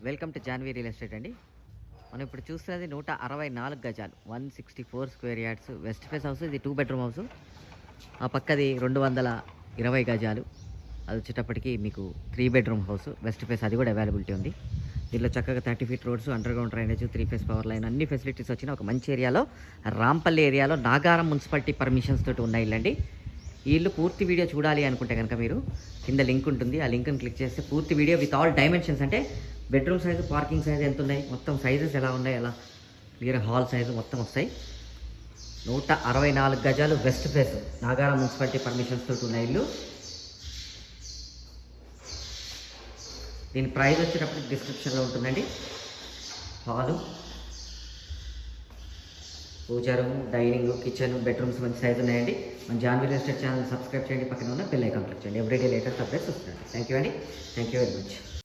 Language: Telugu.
Welcome to Janhvi real estate అండి. మనం ఇప్పుడు చూస్తున్నది 164 గజాలు, 164 square yards west face house. ఇది 2 బెడ్రూమ్ హౌస్. ఆ పక్కది 220 గజాలు, అది వచ్చేటప్పటికి మీకు 3 బెడ్రూమ్ హౌస్ వెస్ట్ ఫేస్, అది కూడా అవైలబిలిటీ ఉంది. దీనిలో చక్కగా 30 feet roads, under ground drainage, 3 phase power line, అన్ని ఫెసిలిటీస్ వచ్చిన ఒక మంచి ఏరియాలో, రాంపల్లి ఏరియాలో, నాగారం మున్సిపాలిటీ పర్మిషన్స్ తోటి ఉన్న ఇల్లండి. ఈ ఇల్లు పూర్తి వీడియో చూడాలి అనుకుంటే కనుక మీరు కింద లింక్ ఉంటుంది, ఆ లింక్ని క్లిక్ చేస్తే పూర్తి వీడియో విత్ ఆల్ డైమెన్షన్స్, అంటే బెడ్రూమ్ సైజు, పార్కింగ్ సైజు ఎంత ఉన్నాయి, మొత్తం సైజెస్ ఎలా ఉన్నాయి, ఎలా క్లియర్, హాల్ సైజు మొత్తం వస్తాయి. 164 గజాలు west face, Nagaram municipality permissions తోటి ఉన్న ఇల్లు. దీని ప్రైస్ వచ్చేటప్పటికి డిస్క్రిప్షన్లో ఉంటుందండి. హాలు, పూజా రూమ్, డైనింగ్, కిచెన్, బెడ్రూమ్స్ మంచి సైజు ఉన్నాయండి. మన Janhvi real estate channel subscribe చేయండి, పక్కన ఉన్న బెల్ ఐకాన్ క్లిక్ చేయండి. ఎవ్రీడే లేటెస్ట్ అప్డేట్స్ వస్తున్నాయి. థ్యాంక్ యూ అండి, థ్యాంక్ యూ వెరీ మచ్.